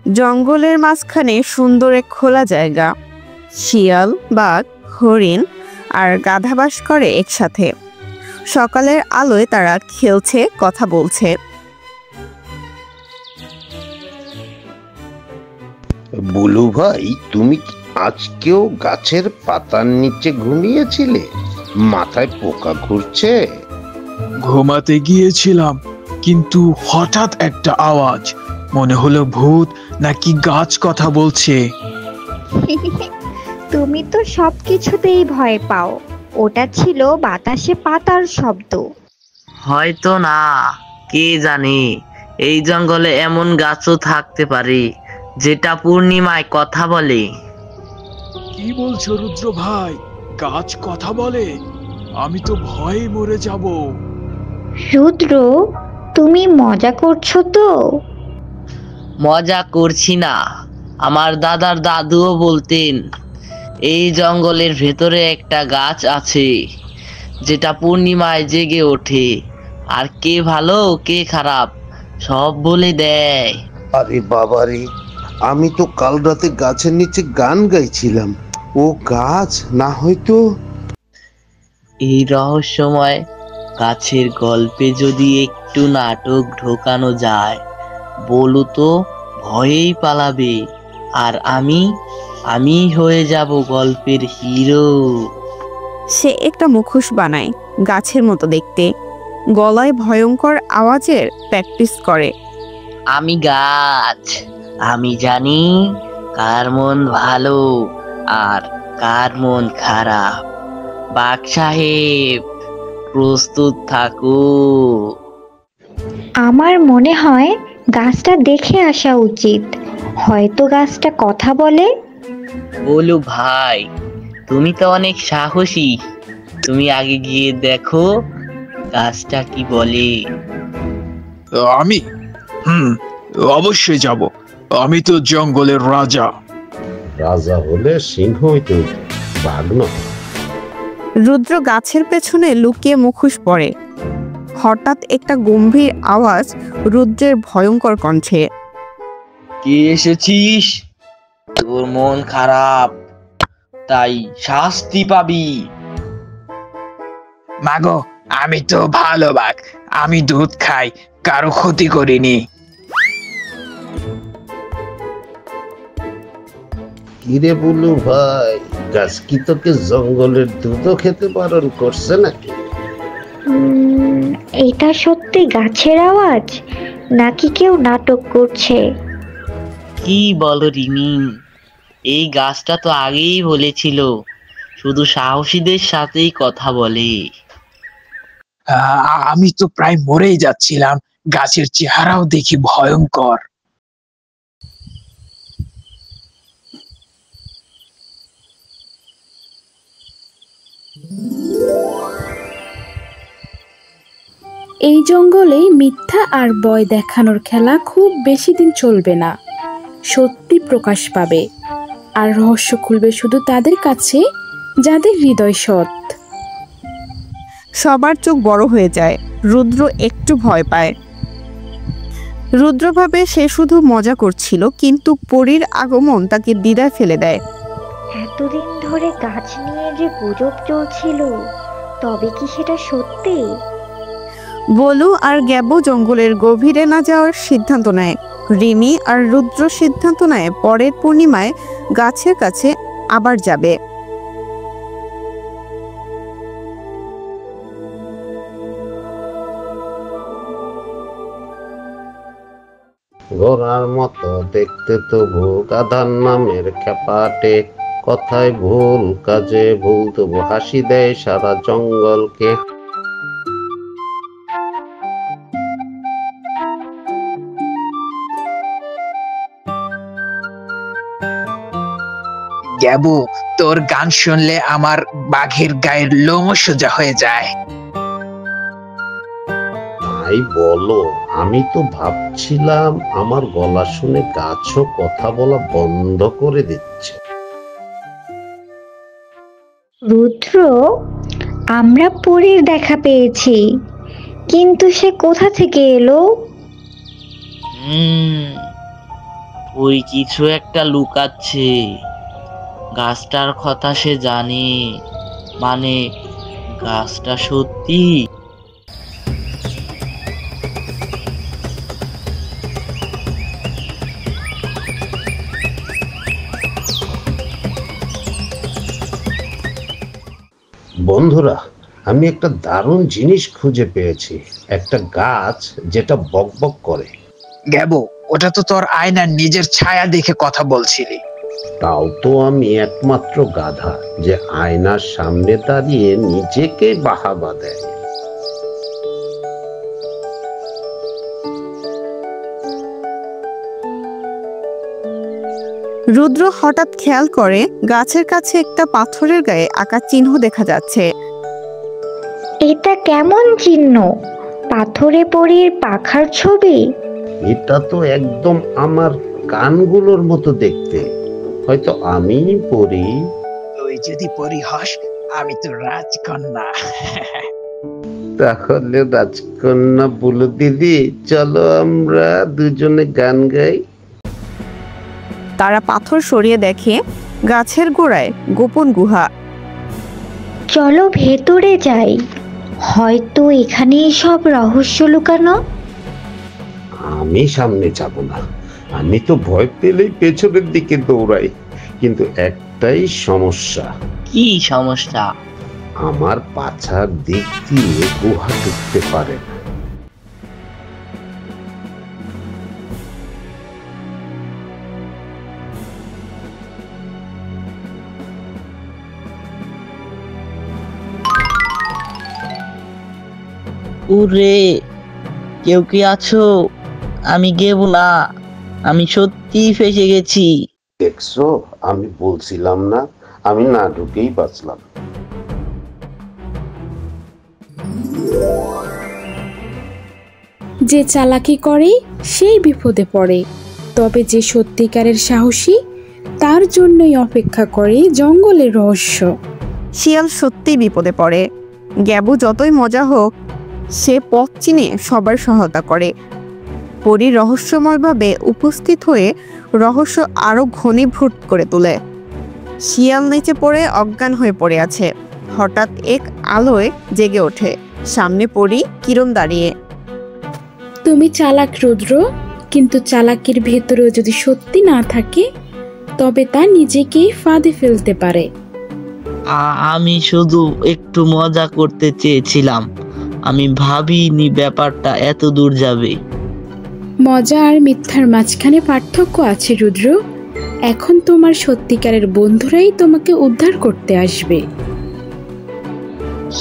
জঙ্গলের মাঝখানে সুন্দর এক খোলা জায়গা। শিয়াল, বাঘ, হরিণ আর গাধা বাস করে একসাথে। সকালের আলোয় তারা খেলছে, কথা বলছে। বুলু ভাই, তুমি কি আজকেও গাছের পাতার নিচে ঘুমিয়েছিলে? মাথায় পোকা ঘুরছে? ঘুমাতে গিয়েছিলাম, কিন্তু হঠাৎ একটা আওয়াজ, মনে হলো ভূত নাকি গাছ কথা বলছে। তুমি তো সবকিছুতেই ভয় পাও। ওটা ছিল বাতাসে পাতার শব্দ। হয়তো না, কে জানে, এই জঙ্গলে এমন গাছও থাকতে পারে যেটা পূর্ণিমায় কথা বলে। কি বলছো রুদ্র ভাই? গাছ কথা বলে? আমি তো ভয়ে মরে যাব। রুদ্র, তুমি মজা করছো তো? মজা করছি না। আমার দাদার দাদুও বলতেন এই জঙ্গলের ভেতরে একটা গাছ আছে যেটা পূর্ণিমায় জেগে ওঠে আর কে ভালো কে খারাপ সব বলে দেয়। আরে বাবারে, আমি তো কাল রাতে গাছের নিচে গান গাইছিলাম। ও গাছ না হয়তো। এই রহস্যময় গাছের গল্পে যদি একটু নাটক ঢোকানো যায়, বলো তো ভয়েই পালাবে, আর আমি হয়ে যাব গল্পের হিরো। সে একটা মুখোশ বানায়, গাছের মতো দেখতে, গলায় ভয়ঙ্কর আওয়াজের প্র্যাকটিস করে। আমি গাছ, আমি জানি কার মন ভালো আর কার মন খারাপ। বাঘ সাহেব, প্রস্তুত থাকো। আমার মনে হয় গাছটা দেখে আসা উচিত। হয়তো গাছটা কথা বলে। বলু ভাই, তুমি তো অনেক সাহসী, তুমি আগে গিয়ে দেখো গাছটা কি বলে। আমি অবশ্যই যাব। আমি তো জঙ্গলের রাজা। রাজা হলে সিংহ হইতে হইতো, বাঘ নয়। রুদ্র গাছের পেছনে লুকিয়ে মুখোশ পরে। হঠাৎ একটা গম্ভীর আওয়াজ রুদ্রের ভয়ঙ্কর কণ্ঠে। কে এসেছিস? তোর মন খারাপ, তাই শাস্তি পাবি। মাগো, আমি তো ভালো বাঘ, আমি দুধ খাই, কারো ক্ষতি করিনি। কিরে বুলু ভাই, গাছ কি তোকে জঙ্গলের দুধও খেতে বারণ করছে নাকি? এটা সত্যি গাছের আওয়াজ নাকি কেউ নাটক করছে? কি বলো রিমি, এই গাছটা তো আগেই বলেছিল শুধু সাহসীদের সাথেই কথা বলে। আমি তো প্রায় মরেই যাচ্ছিলাম, গাছের চেহারাও দেখি ভয়ঙ্কর। এই জঙ্গলে মিথ্যা আর ভয় দেখানোর খেলা খুব বেশি দিন চলবে না। সত্যি প্রকাশ পাবে, আর রহস্য খুলবে শুধু তাদের কাছে যাদের হৃদয় সৎ। সবার চোখ বড় হয়ে যায়। রুদ্র একটু ভয় পায়। রুদ্র ভাবে সে শুধু মজা করছিল, কিন্তু পরীর আগমন তাকে দ্বিধায় ফেলে দেয়। এতদিন ধরে গাছ নিয়ে যে গুজব চলছিল, তবে কি সেটা সত্যি? বলু আর গ্যাবো জঙ্গলের গভীরে না যাওয়ার সিদ্ধান্ত নেয়। রিমি আর রুদ্র সিদ্ধান্ত নেয় পরের পূর্ণিমায় গাছের কাছে আবার যাবে। ঘোড়ার মতো দেখতে তবু গাধার নামের খ্যাপাটে, কথায় ভুল কাজে ভুল তবু হাসি দেয় সারা জঙ্গলকে। গ্যাবু, তোর গান শুনলে আমার বাঘের গায়ের লোম সোজা হয়ে যায়। তাই বলো, আমি তো ভাবছিলাম আমার গলা শুনে গাছও কথা বলা বন্ধ করে দিচ্ছে। রুদ্র, আমরা পরীর দেখা পেয়েছি, কিন্তু সে কোথা থেকে এলো? ওই কিছু একটা লুকাচ্ছে। গাছটার কথা সে জানে, মানে গাছটা সত্যি। বন্ধুরা, আমি একটা দারুণ জিনিস খুঁজে পেয়েছি। একটা গাছ যেটা বকবক করে। গ্যাবো, ওটা তো তোর আয়নার নিজের ছায়া দেখে কথা বলছিলি। তাও তো আমি একমাত্র গাধা যে আয়নার সামনে দাঁড়িয়ে নিজেকে বাহাবা দেয়। রুদ্র হঠাৎ খেয়াল করে গাছের কাছে একটা পাথরের গায়ে আঁকা চিহ্ন দেখা যাচ্ছে। এটা কেমন চিহ্ন? পাথরে পরীর পাখার ছবি? এটা তো একদম আমার কানগুলোর মতো দেখতে। হয়তো আমিই পড়ি। তুই যদি পরি হস, আমি তো রাজকন্যা। তাহলে রাজকন্যা বলে দিদি, চলো আমরা দুজনে গান গাই। তারা পাথর সরিয়ে দেখে গাছের গোড়ায় গোপন গুহা। চলো ভেতরে যাই, হয়তো এখানেই সব রহস্য লুকানো। আমি সামনে যাব না, আমি তো ভয় পেলেই পেছনের দিকে দৌড়াই। কিন্তু একটাই সমস্যা। কি সমস্যা? আমার পাছার দিক দিয়ে গুহা ঢুকতে পারে না। উরে, কেউ কি আছো? আমি গেবো না, আমি সত্যি ফেসে গেছি। দেখছো, আমি বলছিলাম না, আমি না ঢুকেই বাঁচলাম। যে চালাকি করে সেই বিপদে পড়ে, তবে যে সত্যিকারের সাহসী তার জন্যই অপেক্ষা করে জঙ্গলের রহস্য। শিয়াল সত্যিই বিপদে পড়ে। গ্যাবু যতই মজা হোক, সে পথ চিনে সবার সহায়তা করে। পরী রহস্যময়ভাবে উপস্থিত হয়ে রহস্য আরো ঘনীভূত করে তোলে। শিয়াল নিচে পড়ে অজ্ঞান হয়ে পড়ে আছে। হঠাৎ এক আলোয় জেগে ওঠে। সামনে পরী কিরণ দাঁড়িয়ে। তুমি চালাক রুদ্র, কিন্তু চালাকির ভেতরেও যদি সত্যি না থাকে তবে তা নিজেকেই ফাঁদে ফেলতে পারে। আমি শুধু একটু মজা করতে চেয়েছিলাম, আমি ভাবিনি ব্যাপারটা এত দূর যাবে। মজা আর মিথ্যার মাঝখানে পার্থক্য আছে রুদ্র। এখন তোমার সত্যিকারের বন্ধুরাই তোমাকে উদ্ধার করতে আসবে।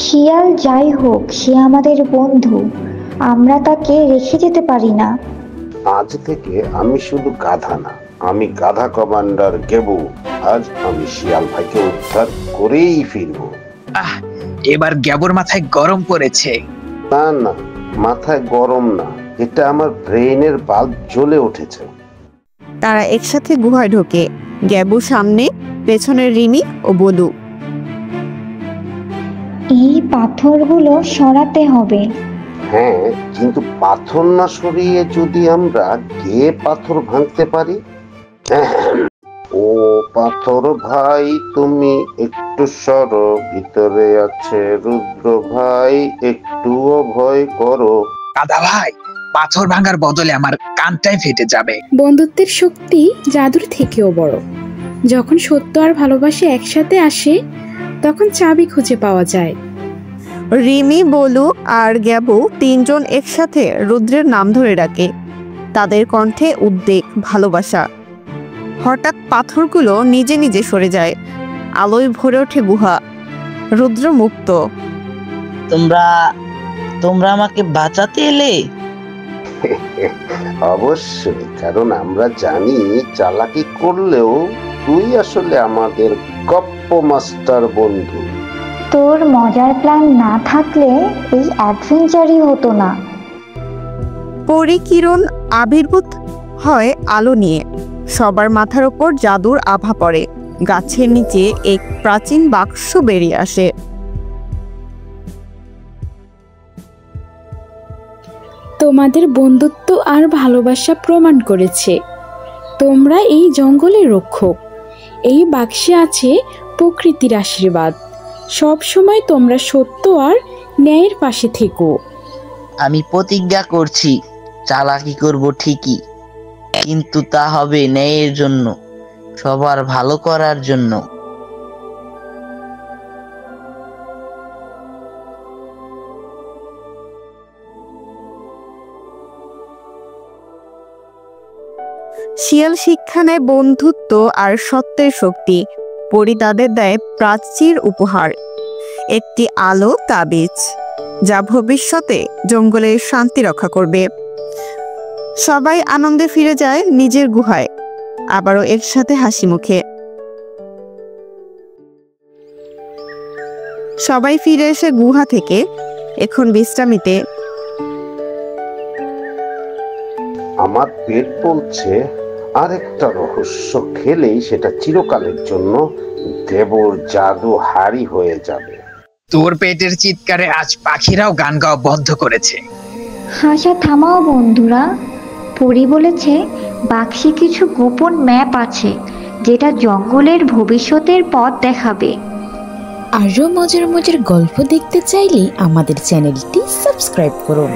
শিয়াল যাই হোক, সে আমাদের বন্ধু, আমরা তাকে রেখে যেতে পারি না। আজ থেকে আমি শুধু গাধা না, আমি গাধা কমান্ডার গেবু। আজ আমি শিয়াল ভাইকে উদ্ধার করেই ফিরবো। এবার গ্যাবোর মাথায় গরম পড়েছে। না না, মাথায় গরম না, এটা আমার ব্রেইনের বাল্ব জ্বলে উঠেছে। তারা একসাথে গুহায় ঢোকে। গ্যাবু সামনে, পেছনে রিমি ও বলু। এই পাথরগুলো সরাতে হবে। হ্যাঁ, কিন্তু পাথর না সরিয়ে যদি আমরা গিয়ে পাথর ভাঙতে পারি। ও পাথর ভাই, তুমি একটু সরো, ভিতরে আছে রুদ্র ভাই, একটুও ভয় করো। দাদা ভাই, পাথর ভাঙার বদলে আমার কানটাই ফেটে যাবে। বন্ধুত্বের শক্তি জাদুর থেকেও বড়। যখন সত্য আর ভালোবাসা একসাথে আসে তখন চাবি খুঁজে পাওয়া যায়। রিমি, বলু আর গ্যাবু তিনজন একসাথে রুদ্রের নাম ধরে ডাকে। তাদের কণ্ঠে উদ্বেগ, ভালোবাসা। হঠাৎ পাথরগুলো নিজে নিজে সরে যায়। আলোয় ভরে ওঠে গুহা। রুদ্র মুক্ত। তোমরা আমাকে বাঁচাতে এলে? অবশ্যই, কারণ আমরা জানি চালাকি করলেও তুই আসলে আমাদের গপ্প মাস্টার বন্ধু। তোর মজার প্ল্যান না থাকলে এই অ্যাডভেঞ্চারই হতো না। পরিকিরণ আবির্ভূত হয় আলো নিয়ে। সবার মাথার ওপর জাদুর আভা পড়ে। গাছের নিচে এক প্রাচীন বাক্স বেরিয়ে আসে। তোমাদের বন্ধুত্ব আর ভালোবাসা প্রমাণ করেছে তোমরা এই জঙ্গলের রক্ষক। এই বাক্সে আছে প্রকৃতির আশীর্বাদ। সব সময় তোমরা সত্য আর ন্যায়ের পাশে থেকো। আমি প্রতিজ্ঞা করছি, চালাকি করব ঠিকই, কিন্তু তা হবে ন্যায়ের জন্য, সবার ভালো করার জন্য। শিয়াল শিক্ষা নেয় বন্ধুত্ব আর সত্যের শক্তি। পরি তাদের দেয় প্রাচীর উপহার, একটি আলো তাবিজ, যা ভবিষ্যতে জঙ্গলের শান্তি রক্ষা করবে। সবাই আনন্দে ফিরে যায় নিজের গুহায়, আবারও একসাথে হাসি মুখে। সবাই ফিরে এসে গুহা থেকে এখন বিশ্রামিতে। আমার পেট বলছে আরেকটা রহস্য খেলেই সেটা চিরকালের জন্য দেবর জাদু হারি হয়ে যাবে। তোর পেটের চিৎকারে আজ পাখিরাও গান গাওয়া বন্ধ করেছে। হাসা থামাও বন্ধুরা। পরি বলেছে বাক্সে কিছু গোপন ম্যাপ আছে, যেটা জঙ্গলের ভবিষ্যতের পথ দেখাবে। আরও মজার মজার গল্প দেখতে চাইলে আমাদের চ্যানেলটি সাবস্ক্রাইব করুন।